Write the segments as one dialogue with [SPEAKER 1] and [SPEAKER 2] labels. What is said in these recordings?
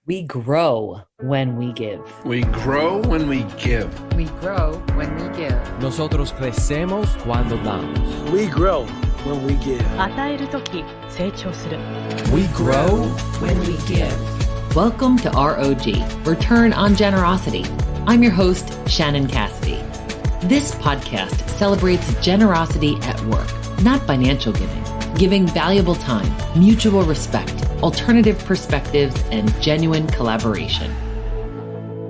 [SPEAKER 1] We grow when we give.
[SPEAKER 2] We grow when we give.
[SPEAKER 3] We grow when we give.
[SPEAKER 4] Nosotros crecemos cuando damos.
[SPEAKER 5] We grow when we give.
[SPEAKER 6] 与えるとき成長する。
[SPEAKER 4] We grow
[SPEAKER 1] when we give. Welcome to ROG, Return on Generosity. I'm your host, Shannon Cassidy. This podcast celebrates generosity at work, not financial giving valuable time, mutual respect, alternative perspectives, and genuine collaboration.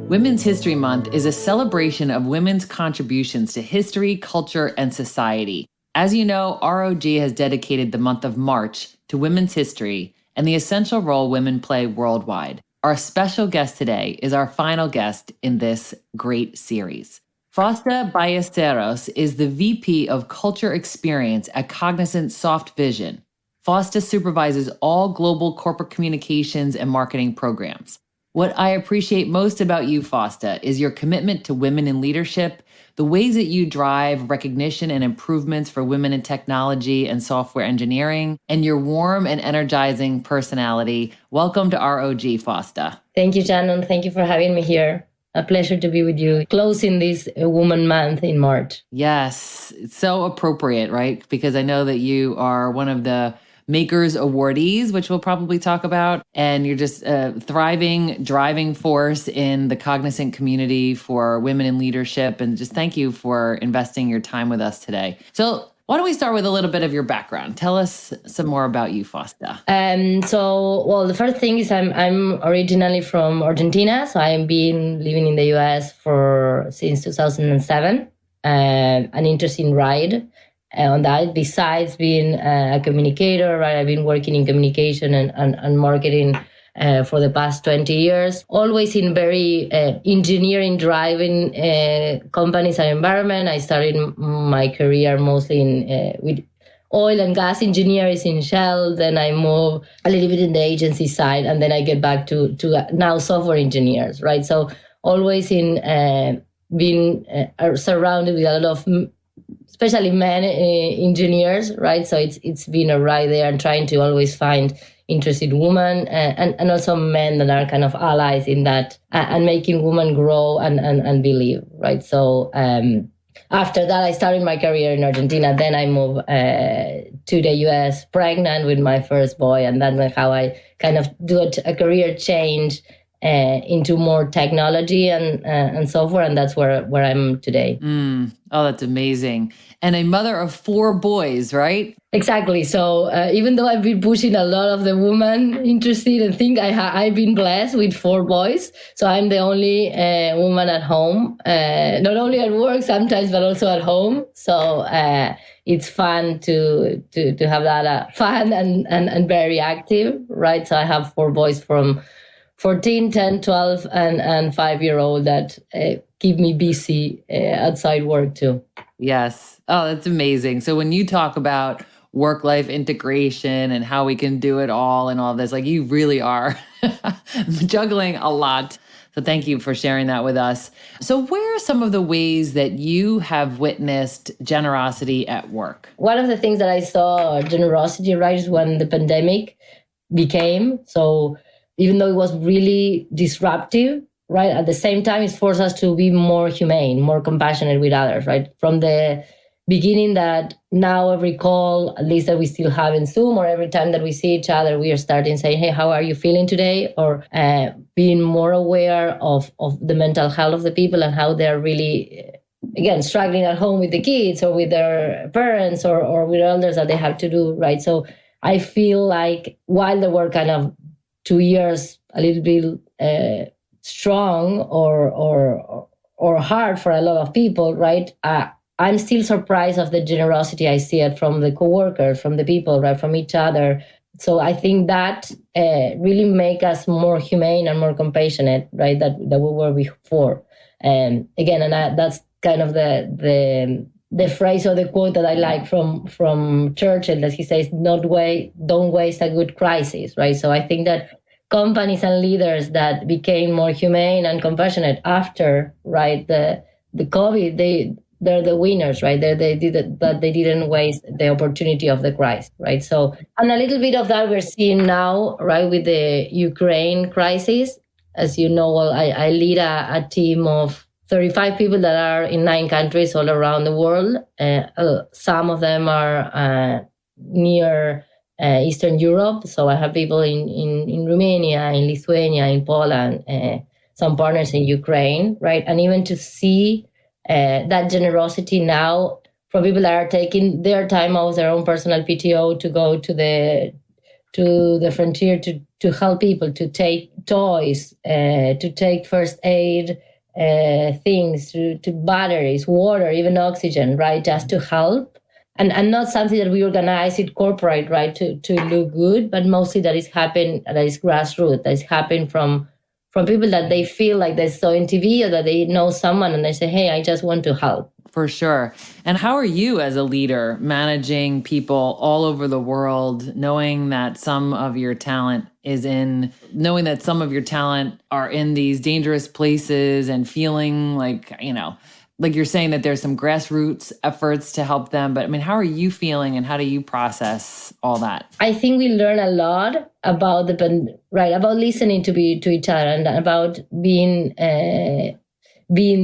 [SPEAKER 1] Women's History Month is a celebration of women's contributions to history, culture, and society. As you know, ROG has dedicated the month of March to women's history and the essential role women play worldwide. Our special guest today is our final guest in this great series. Fausta Ballesteros is the VP of Culture Experience at Cognizant Softvision. Fausta supervises all global corporate communications and marketing programs. What I appreciate most about you, Fausta, is your commitment to women in leadership, the ways that you drive recognition and improvements for women in technology and software engineering, and your warm and energizing personality. Welcome to ROG, Fausta.
[SPEAKER 7] Thank you, Shannon. Thank you for having me here. A pleasure to be with you, closing this Woman Month in March.
[SPEAKER 1] Yes, it's so appropriate, right? Because I know that you are one of the Makers Awardees, which we'll probably talk about, and you're just a thriving, driving force in the Cognizant community for women in leadership. And just thank you for investing your time with us today. So why don't we start with a little bit of your background? Tell us some more about you, Fausta.
[SPEAKER 7] The first thing is I'm originally from Argentina. So I've been living in the US since 2007. An interesting ride on that. Besides being a communicator, right? I've been working in communication and marketing for the past 20 years, always in very engineering driving companies and environment. I started my career mostly with oil and gas engineers in Shell. Then I moved a little bit in the agency side, and then I get back to now software engineers, right? So always in being surrounded with a lot of especially men engineers, right? So it's been a ride there, and trying to always find interested women and also men that are kind of allies in that and making women grow and believe, right? So after that, I started my career in Argentina. Then I moved to the US pregnant with my first boy, and that's how I kind of do a career change into more technology and software, and that's where I'm today.
[SPEAKER 1] Oh, that's amazing. And a mother of 4 boys, right?
[SPEAKER 7] Exactly. So even though I've been pushing a lot of the women interested and think I've been blessed with 4 boys, so I'm the only woman at home, not only at work sometimes, but also at home. So it's fun to have that fun and very active, right? So I have 4 boys from 14, 10, 12, and 5-year-old that keep me busy outside work too.
[SPEAKER 1] Yes. Oh, that's amazing. So when you talk about work-life integration and how we can do it all and all this, like you really are juggling a lot. So thank you for sharing that with us. So where are some of the ways that you have witnessed generosity at work?
[SPEAKER 7] One of the things that I saw generosity, right, is when the pandemic became. So even though it was really disruptive, right, at the same time, it forced us to be more humane, more compassionate with others, right? From the beginning that now every call, at least that we still have in Zoom, or every time that we see each other, we are starting saying, hey, how are you feeling today? Or being more aware of the mental health of the people and how they're really, again, struggling at home with the kids or with their parents or with elders that they have to do, right? So I feel like while there were kind of 2 years a little bit strong or hard for a lot of people, right? I'm still surprised of the generosity I see it from the coworkers, from the people, right, from each other. So I think that really make us more humane and more compassionate, right, that we were before. And again, that's kind of the phrase or the quote that I like from Churchill, that he says, don't waste a good crisis, right? So I think that companies and leaders that became more humane and compassionate after, right, the COVID, they're the winners, right? They didn't waste the opportunity of the crisis, right? So, and a little bit of that we're seeing now, right, with the Ukraine crisis. as you know, well, I lead a team of 35 people that are in 9 countries all around the world. Some of them are near Eastern Europe. So I have people in Romania, in Lithuania, in Poland, some partners in Ukraine, right? And even to see that generosity now from people that are taking their time out, their own personal PTO to go to the frontier to help people, to take toys, to take first aid things, to batteries, water, even oxygen, right? Just to help. And not something that we organize it corporate, right, to look good, but mostly that is grassroots, that is happening from people that they feel like they saw in TV or that they know someone and they say, hey, I just want to help.
[SPEAKER 1] For sure. And how are you as a leader managing people all over the world, knowing that some of your talent are in these dangerous places and feeling like, like you're saying that there's some grassroots efforts to help them. But I mean, how are you feeling and how do you process all that? I think we learn a lot about about listening to each other and about being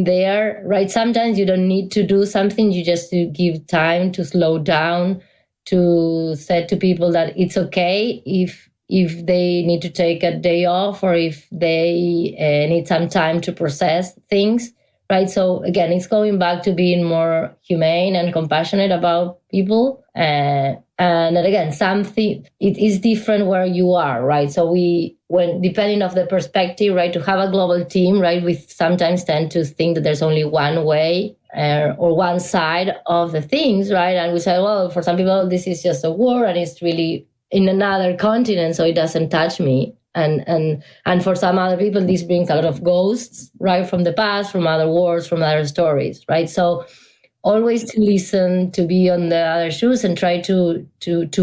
[SPEAKER 1] there, right? Sometimes you don't need to do something. You just give time to slow down, to say to people that it's okay if they need to take a day off or if they need some time to process things, right? So again, it's going back to being more humane and compassionate about people. And again, it is different where you are, right? So when depending on the perspective, right, to have a global team, right, we sometimes tend to think that there's only one way or one side of the things, right? And we say, well, for some people, this is just a war and it's really in another continent, so it doesn't touch me. And for some other people, this brings a lot of ghosts, right, from the past, from other wars, from other stories, right? So always to listen, to be on the other shoes and try to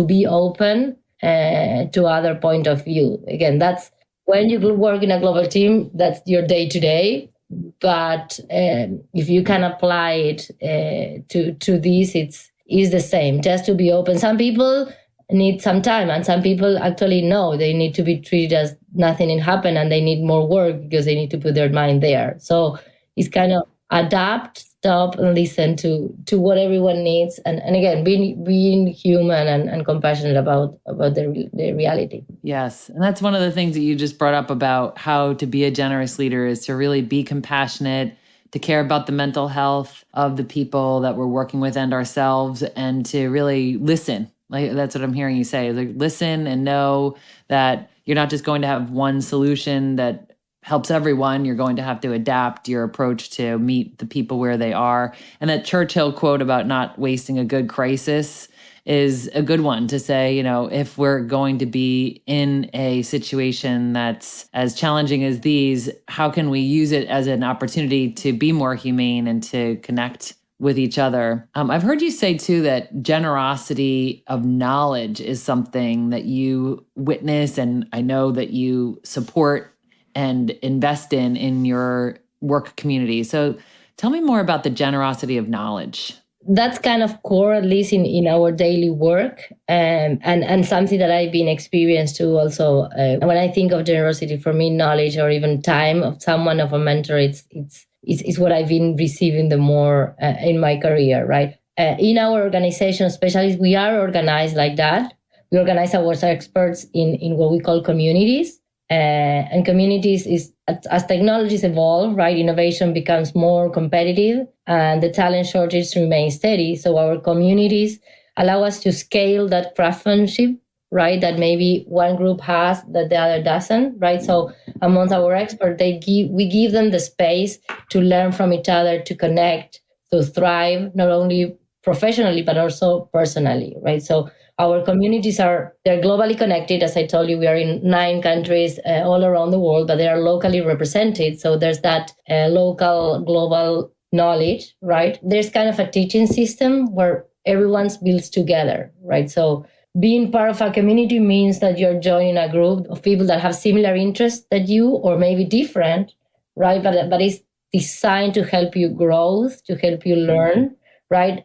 [SPEAKER 1] be open to other point of view. Again, that's when you work in a global team, that's your day to day. But if you can apply it to this, it's the same, just to be open. Some people need some time and some people actually know they need to be treated as nothing happened and they need more work because they need to put their mind there. So it's kind of adapt, stop and listen to what everyone needs. And again, being human and compassionate about the reality. Yes. And that's one of the things that you just brought up about how to be a generous leader is to really be compassionate, to care about the mental health of the people that we're working with and ourselves, and to really listen. Like that's what I'm hearing you say, like listen and know that you're not just going to have one solution that helps everyone. You're going to have to adapt your approach to meet the people where they are. And that Churchill quote about not wasting a good crisis is a good one to say, if we're going to be in a situation that's as challenging as these, how can we use it as an opportunity to be more humane and to connect with each other? I've heard you say too that generosity of knowledge is something that you witness, and I know that you support and invest in your work community. So tell me more about the generosity of knowledge. That's kind of core, at least in our daily work, and something that I've been experienced too also. When I think of generosity, for me, knowledge or even time of someone, of a mentor, it's what I've been receiving the more in my career, right? In our organization, especially, we are organized like that. We organize our experts in what we call communities. And communities is, as technologies evolve, right, innovation becomes more competitive and the talent shortage remains steady. So our communities allow us to scale that craftsmanship, right, that maybe one group has that the other doesn't, right? So amongst our experts, we give them the space to learn from each other, to connect, to thrive, not only professionally, but also personally, right? So our communities they're globally connected. As I told you, we are in 9 countries all around the world, but they are locally represented. So there's that local, global knowledge, right? There's kind of a teaching system where everyone builds together, right? So being part of a community means that you're joining a group of people that have similar interests that you, or maybe different, right? But it's designed to help you grow, to help you learn. Right?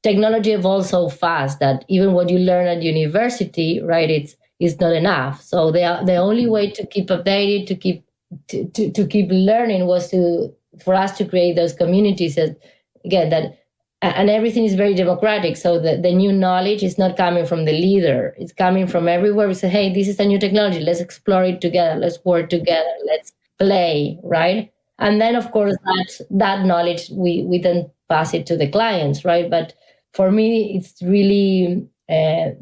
[SPEAKER 1] Technology evolves so fast that even what you learn at university, right, it's not enough. So the only way to keep updated, to keep
[SPEAKER 7] to keep learning was for us to create those communities that, again, that, and everything is very democratic. So the new knowledge is not coming from the leader. It's coming from everywhere. We say, hey, this is a new technology. Let's explore it together. Let's work together. Let's play, right? And then, of course, that knowledge, we then pass it to the clients, right? But for me, it's really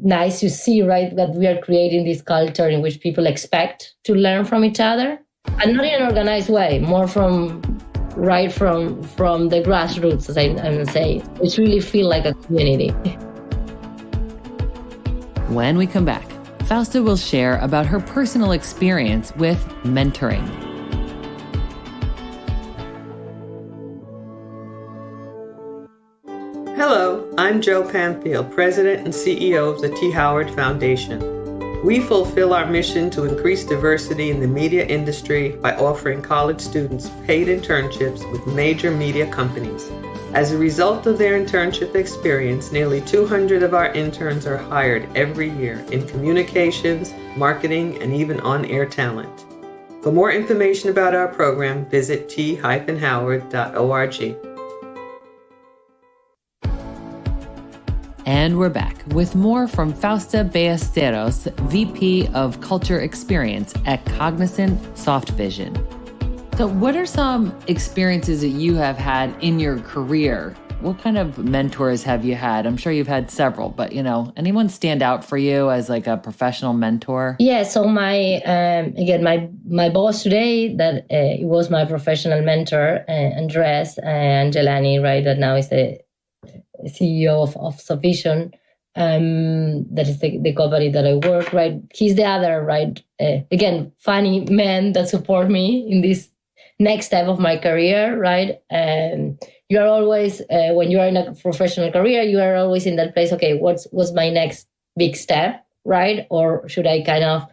[SPEAKER 7] nice to see, right, that we are creating this culture in which people expect to learn from each other, and not in an organized way, more from the grassroots, as I'm saying. It really feels like a community.
[SPEAKER 1] When we come back, Fausta will share about her personal experience with mentoring.
[SPEAKER 8] Hello, I'm Joe Panfield, President and CEO of the T. Howard Foundation. We fulfill our mission to increase diversity in the media industry by offering college students paid internships with major media companies. As a result of their internship experience, nearly 200 of our interns are hired every year in communications, marketing, and even on-air talent. For more information about our program, visit t-howard.org.
[SPEAKER 1] And we're back with more from Fausta Ballesteros, VP of Culture Experience at Cognizant Softvision. So what are some experiences that you have had in your career? What kind of mentors have you had? I'm sure you've had several, but anyone stand out for you as like a professional mentor?
[SPEAKER 7] Yeah, so my boss today, that it was my professional mentor, Andres Angelani, right, that now is the CEO of Softvision, that is the company that I work, right? He's the other, right? Again, funny man that support me in this next step of my career, right? You are always, when you are in a professional career, you are always in that place, okay, what's my next big step, right? Or should I kind of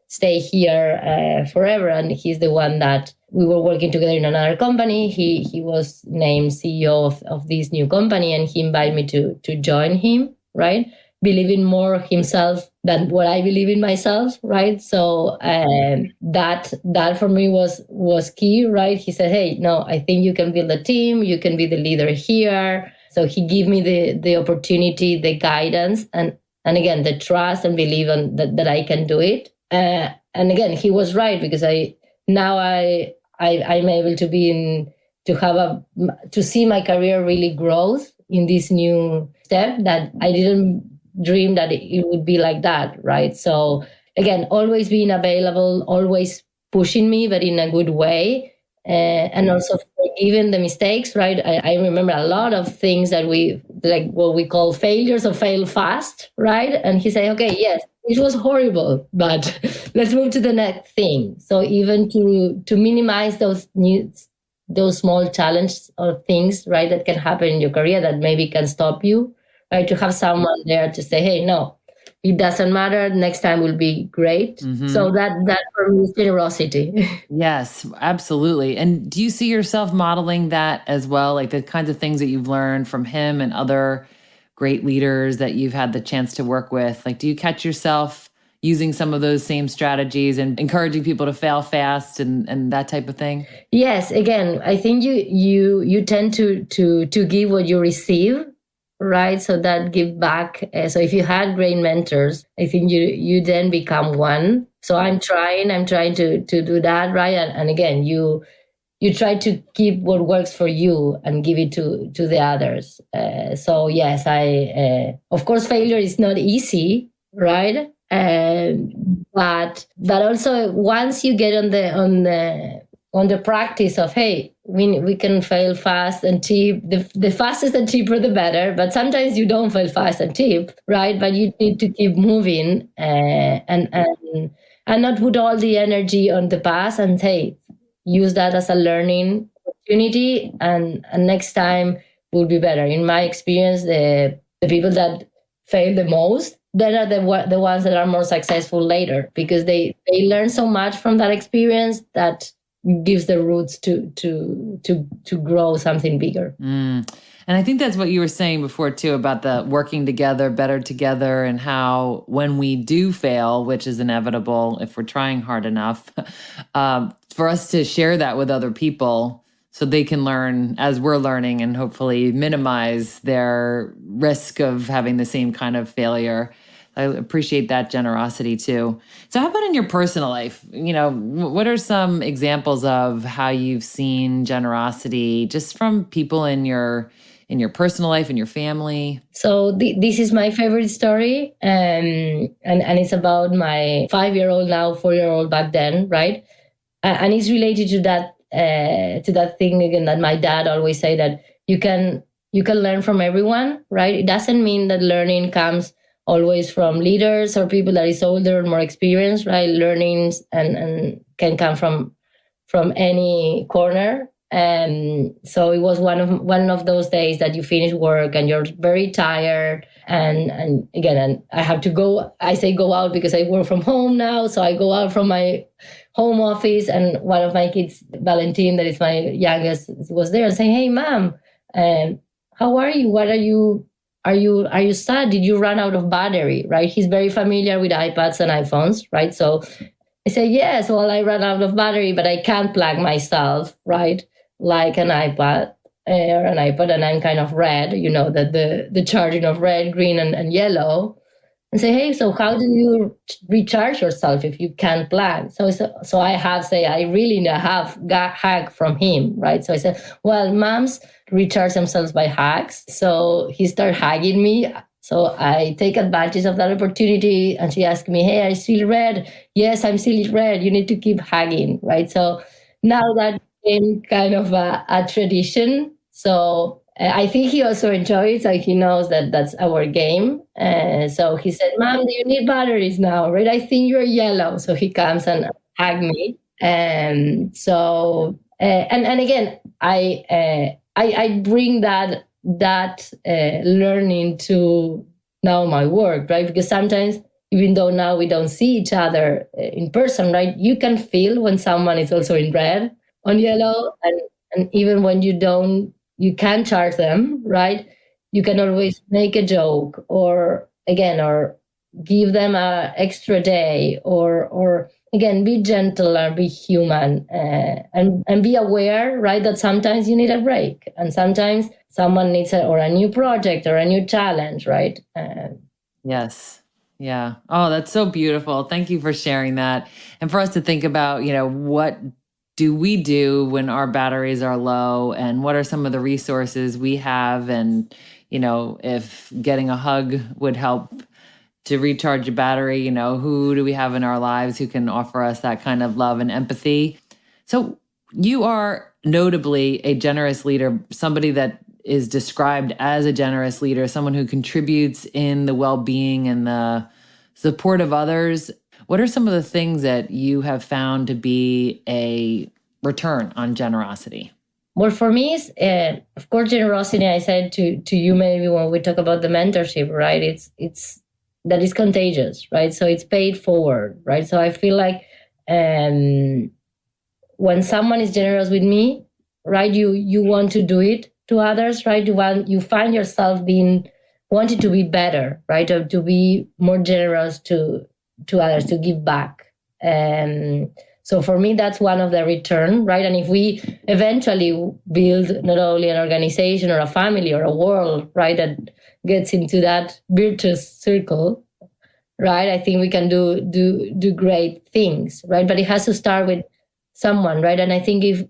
[SPEAKER 7] stay here forever? And he's the one that we were working together in another company. He was named CEO of this new company, and he invited me to join him, right? Believing more himself than what I believe in myself, right? So that for me was key, right? He said, hey, no, I think you can build a team. You can be the leader here. So he gave me the opportunity, the guidance, and again, the trust and belief that I can do it. And again, he was right, because I'm able to to see my career really growth in this new step that I didn't dream that it would be like that, right? So again, always being available, always pushing me, but in a good way, and also forgiving the mistakes, right? I remember a lot of things that like what we call failures or fail fast, right? And he said, okay, yes, it was horrible, but let's move to the next thing. So even to minimize those small challenges or things, right, that can happen in your career that maybe can stop you, right? To have someone there to say, hey, no, it doesn't matter. Next time will be great. Mm-hmm. So that for me is generosity.
[SPEAKER 1] Yes, absolutely. And do you see yourself modeling that as well? Like the kinds of things that you've learned from him and other great leaders that you've had the chance to work with? Like, do you catch yourself using some of those same strategies and encouraging people to fail fast and that type of thing?
[SPEAKER 7] Yes. Again, I think you tend to give what you receive, right? So that give back. So if you had great mentors, I think you then become one. So I'm trying to do that, right? And again, you try to keep what works for you and give it to the others. So yes, of course, failure is not easy, right? But also once you get on the practice of, hey, we can fail fast and cheap. The fastest and cheaper, the better. But sometimes you don't fail fast and cheap, right? But you need to keep moving and not put all the energy on the past, and hey, use that as a learning opportunity, and next time will be better. In my experience, the people that fail the most, then are the ones that are more successful later, because they learn so much from that experience that gives the roots to grow something bigger.
[SPEAKER 1] And I think that's what you were saying before too, about the working together, better together, and how when we do fail, which is inevitable if we're trying hard enough, for us to share that with other people so they can learn as we're learning and hopefully minimize their risk of having the same kind of failure. I appreciate that generosity too. So how about in your personal life? What are some examples of how you've seen generosity just from people in your personal life, in your family?
[SPEAKER 7] So this is my favorite story. And it's about my 5-year-old now, 4-year-old back then, right? And it's related to that thing again that my dad always say, that you can learn from everyone, right? It doesn't mean that learning comes always from leaders or people that is older or more experienced, right? Learnings and can come from any corner. And so it was one of those days that you finish work and you're very tired. And again, I have to go. I say go out because I work from home now. So I go out from my home office, and one of my kids, Valentin, that is my youngest, was there and saying, "Hey, mom, how are you? What are you? Are you sad? Did you run out of battery?" Right? He's very familiar with iPads and iPhones, right? So I say, yes, well, I ran out of battery, but I can't plug myself, right? Like an iPad or an iPod, and I'm kind of red, that the charging of red, green, and yellow. And say, hey, so how do you recharge yourself if you can't plug? So I I really have got hack from him, right? So I said, well, moms recharge themselves by hacks. So he started hugging me. So I take advantage of that opportunity, and she asked me, hey, are you still red? Yes, I'm still red. You need to keep hugging, right? So now that became kind of a tradition. So I think he also enjoys, like he knows that that's our game. So he said, Mom, do you need batteries now? Right? I think you're yellow. So he comes and hug me. And so, and again, I bring that learning to now my work, right? Because sometimes, even though now we don't see each other in person, right? You can feel when someone is also in red, on yellow, and even when you can charge them, right? You can always make a joke or give them an extra day or again, be gentle and be human and be aware, right? That sometimes you need a break and sometimes someone needs a new project or a new challenge, right?
[SPEAKER 1] Yes. Yeah. Oh, that's so beautiful. Thank you for sharing that. And for us to think about, what do we do when our batteries are low and what are some of the resources we have? And, if getting a hug would help to recharge a battery, who do we have in our lives who can offer us that kind of love and empathy? So you are notably a generous leader, somebody that is described as a generous leader, someone who contributes in the well-being and the support of others. What are some of the things that you have found to be a return on generosity?
[SPEAKER 7] Well, for me, of course, generosity, I said to you maybe when we talk about the mentorship, right? It's that is contagious, right? So it's paid forward, right? So I feel like when someone is generous with me, right, you want to do it to others, right? You find yourself wanting to be better, right? Or to be more generous to others, to give back. So for me, that's one of the return, right? And if we eventually build not only an organization or a family or a world, right, that gets into that virtuous circle, right, I think we can do great things, right? But it has to start with someone, right? And I think if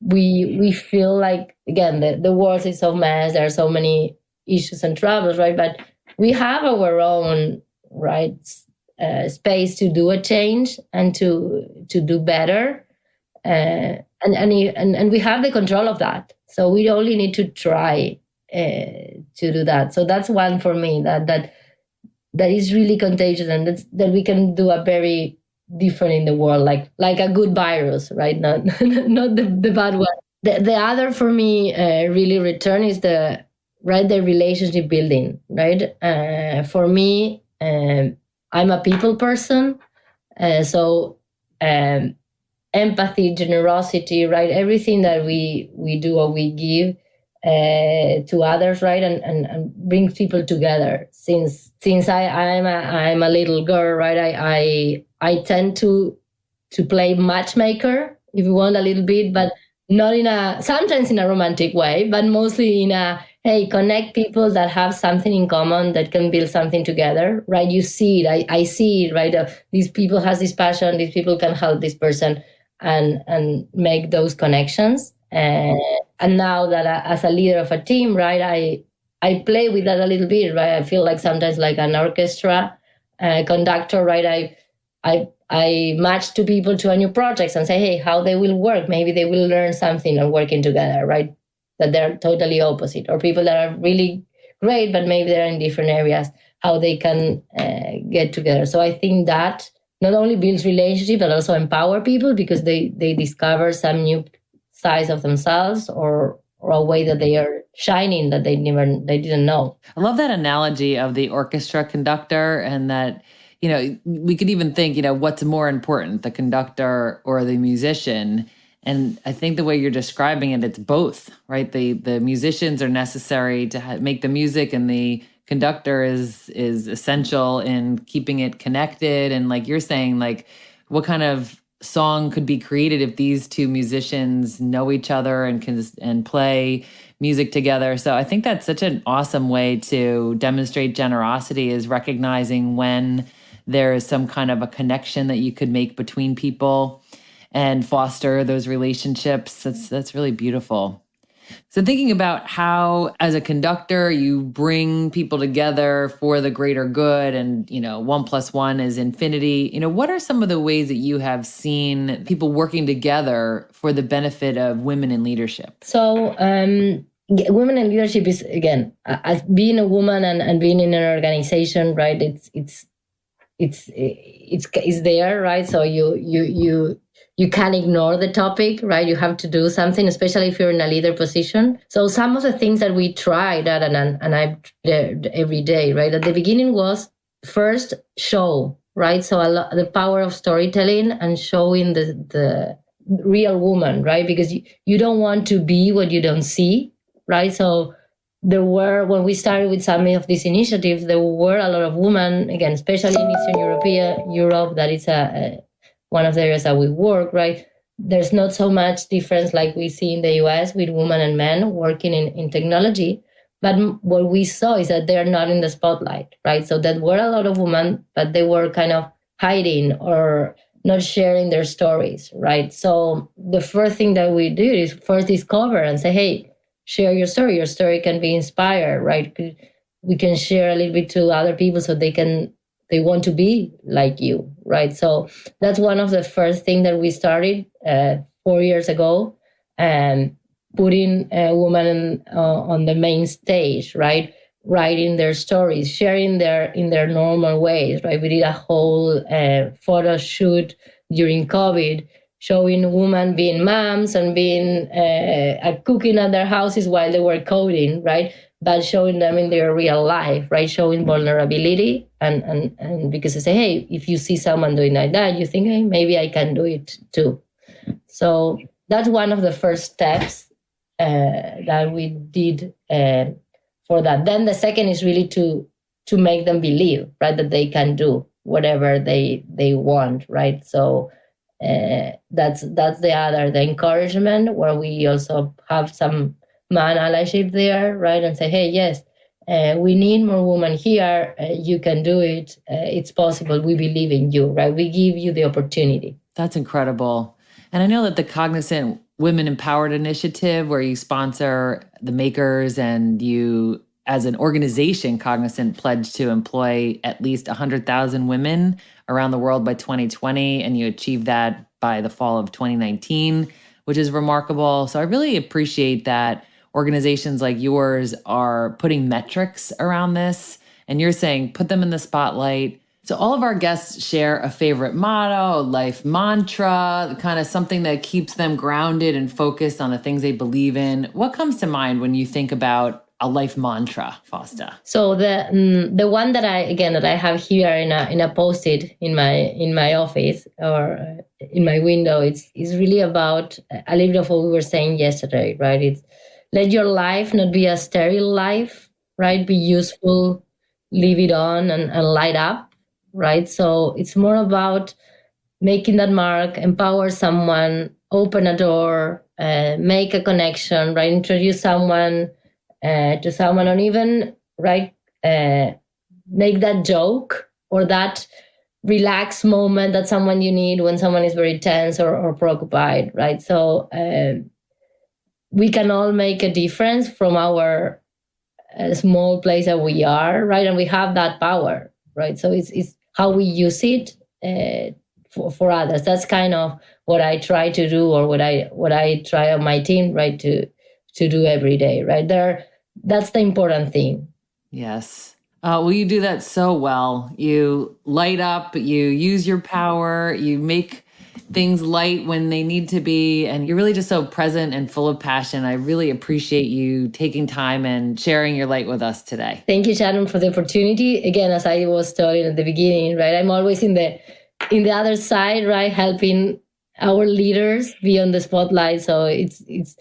[SPEAKER 7] we feel like, again, the world is so mess, there are so many issues and troubles, right? But we have our own, right, space to do a change and to do better, and we have the control of that. So we only need to try to do that. So that's one for me that is really contagious, and that we can do a very different in the world, like a good virus, right? Not the bad one. The other for me really return is the relationship building, right? For me. I'm a people person, so empathy, generosity, right? Everything that we do or we give to others, right, and bring people together. Since I'm a little girl, right, I tend to to play matchmaker, if you want, a little bit, but not sometimes in a romantic way, but mostly in hey, connect people that have something in common that can build something together, right? You see it, I see it, right? These people has this passion, these people can help this person and make those connections. And now that as a leader of a team, right, I play with that a little bit, right? I feel like sometimes like an orchestra conductor, right? I match two people to a new project and say, hey, how they will work. Maybe they will learn something on working together, right? That they're totally opposite. Or people that are really great, but maybe they're in different areas, how they can get together. So I think that not only builds relationship, but also empower people because they discover some new sides of themselves or a way that they are shining that they didn't know.
[SPEAKER 1] I love that analogy of the orchestra conductor, and that, you know, we could even think, you know, what's more important, the conductor or the musician? And I think the way you're describing it, it's both, right? The musicians are necessary to make the music, and the conductor is essential in keeping it connected. And like you're saying, like what kind of song could be created if these two musicians know each other and can play music together? So I think that's such an awesome way to demonstrate generosity, is recognizing when there is some kind of a connection that you could make between people and foster those relationships. That's really beautiful. So thinking about how, as a conductor, you bring people together for the greater good, and, you know, 1 + 1 is infinity. You know, what are some of the ways that you have seen people working together for the benefit of women in leadership? So,
[SPEAKER 7] women in leadership is, again, as being a woman and being in an organization, right? It's there, right? So you can't ignore the topic, right? You have to do something, especially if you're in a leader position. So some of the things that we tried, and I every day, right? At the beginning was first show, right? So the power of storytelling and showing the real woman, right? Because you don't want to be what you don't see, right? So when we started with some of these initiatives, there were a lot of women, again, especially in Eastern Europe, that is one of the areas that we work, right? There's not so much difference like we see in the US with women and men working in technology. But what we saw is that they're not in the spotlight, right? So there were a lot of women, but they were kind of hiding or not sharing their stories, right? So the first thing that we do is first discover and say, hey, share your story. Your story can be inspired, right? We can share a little bit to other people so they want to be like you, right? So that's one of the first things that we started 4 years ago, and putting women on the main stage, right? Writing their stories, sharing in their normal ways, right? We did a whole photo shoot during COVID, showing women being moms and being cooking at their houses while they were coding, right? But showing them in their real life, right? Showing vulnerability and because they say, hey, if you see someone doing like that, you think, hey, maybe I can do it too. So that's one of the first steps that we did for that. Then the second is really to make them believe, right, that they can do whatever they want, right? So that's the encouragement, where we also have some man allyship there, right? And say, hey, yes, we need more women here. You can do it. It's possible. We believe in you, right? We give you the opportunity.
[SPEAKER 1] That's incredible. And I know that the Cognizant Women Empowered Initiative, where you sponsor the makers, and you, as an organization, Cognizant, pledged to employ at least 100,000 women around the world by 2020, and you achieved that by the fall of 2019, which is remarkable. So I really appreciate that organizations like yours are putting metrics around this, and you're saying put them in the spotlight. So all of our guests share a favorite motto, a life mantra, kind of something that keeps them grounded and focused on the things they believe in. What comes to mind when you think about a life mantra, Fausta?
[SPEAKER 7] So the one that I have here in a post-it in my office or in my window, it's really about a little bit of what we were saying yesterday, right? It's let your life not be a sterile life, right? Be useful, leave it on and light up, right? So it's more about making that mark, empower someone, open a door, make a connection, right? Introduce someone to someone, or even, right, make that joke or that relaxed moment that someone you need when someone is very tense or preoccupied, right? So we can all make a difference from our small place that we are, right? And we have that power, right? So it's how we use it for others. That's kind of what I try to do, or what I try on my team, right, to do every day, right? That's the important thing.
[SPEAKER 1] Yes. Well, you do that so well. You light up, you use your power, you make things light when they need to be, and you're really just so present and full of passion. I really appreciate you taking time and sharing your light with us today.
[SPEAKER 7] Thank you, Shannon, for the opportunity. Again, as I was telling at the beginning, right, I'm always in the other side, right, helping our leaders be on the spotlight. So it's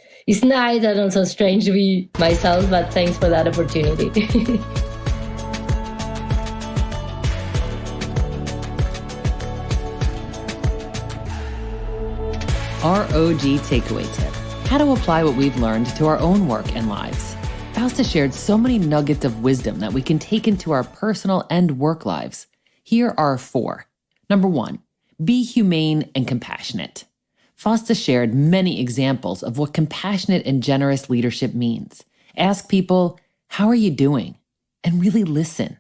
[SPEAKER 7] nice and also strange to be myself, but thanks for that opportunity.
[SPEAKER 1] ROG takeaway tip: how to apply what we've learned to our own work and lives. Fausta shared so many nuggets of wisdom that we can take into our personal and work lives. Here are 4. Number 1, be humane and compassionate. Fausta shared many examples of what compassionate and generous leadership means. Ask people, how are you doing? And really listen.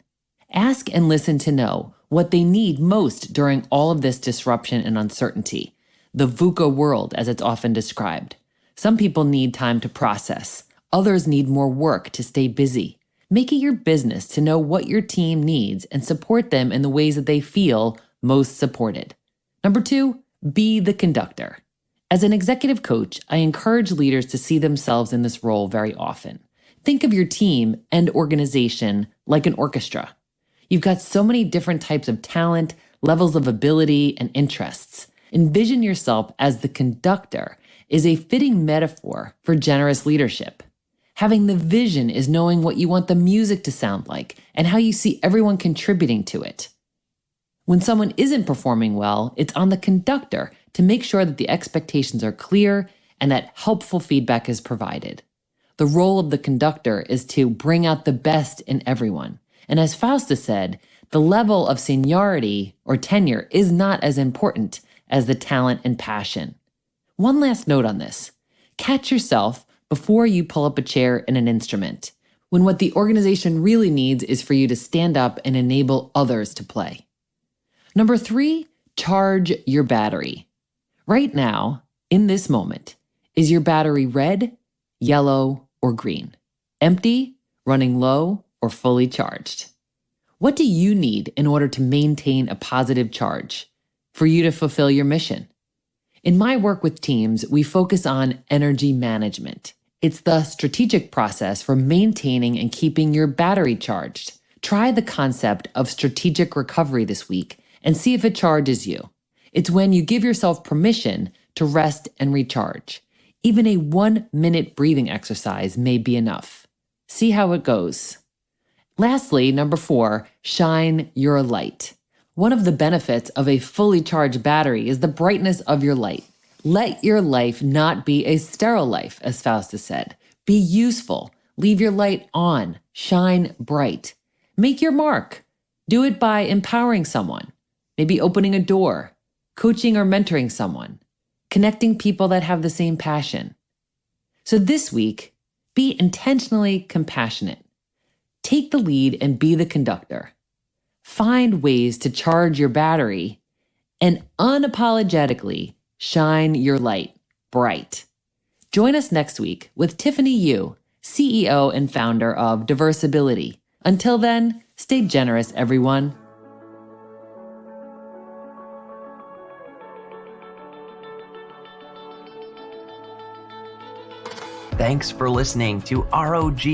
[SPEAKER 1] Ask and listen to know what they need most during all of this disruption and uncertainty. The VUCA world, as it's often described. Some people need time to process. Others need more work to stay busy. Make it your business to know what your team needs and support them in the ways that they feel most supported. Number 2, be the conductor. As an executive coach, I encourage leaders to see themselves in this role very often. Think of your team and organization like an orchestra. You've got so many different types of talent, levels of ability, and interests. Envision yourself as the conductor is a fitting metaphor for generous leadership. Having the vision is knowing what you want the music to sound like and how you see everyone contributing to it. When someone isn't performing well, it's on the conductor to make sure that the expectations are clear and that helpful feedback is provided. The role of the conductor is to bring out the best in everyone. And as Fausta said, the level of seniority or tenure is not as important as the talent and passion. One last note on this. Catch yourself before you pull up a chair in an instrument, when what the organization really needs is for you to stand up and enable others to play. Number 3, charge your battery. Right now, in this moment, is your battery red, yellow, or green? Empty, running low, or fully charged? What do you need in order to maintain a positive charge for you to fulfill your mission? In my work with teams, we focus on energy management. It's the strategic process for maintaining and keeping your battery charged. Try the concept of strategic recovery this week and see if it charges you. It's when you give yourself permission to rest and recharge. Even a 1-minute breathing exercise may be enough. See how it goes. Lastly, number 4, shine your light. One of the benefits of a fully charged battery is the brightness of your light. Let your life not be a sterile life, as Fausta said. Be useful. Leave your light on. Shine bright. Make your mark. Do it by empowering someone, maybe opening a door, coaching or mentoring someone, connecting people that have the same passion. So this week, be intentionally compassionate. Take the lead and be the conductor. Find ways to charge your battery and unapologetically shine your light bright. Join us next week with Tiffany Yu, CEO and founder of Diversability. Until then, stay generous, everyone.
[SPEAKER 9] Thanks for listening to ROG,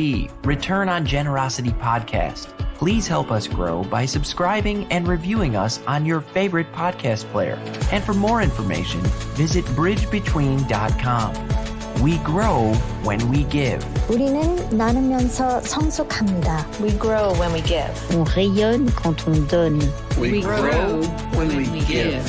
[SPEAKER 9] Return on Generosity Podcast. Please help us grow by subscribing and reviewing us on your favorite podcast player. And for more information, visit bridgebetween.com. We grow when we give.
[SPEAKER 10] 우리는 나누면서 성숙합니다.
[SPEAKER 6] We grow when we give.
[SPEAKER 10] On rayonne quand on donne.
[SPEAKER 2] We grow when we give.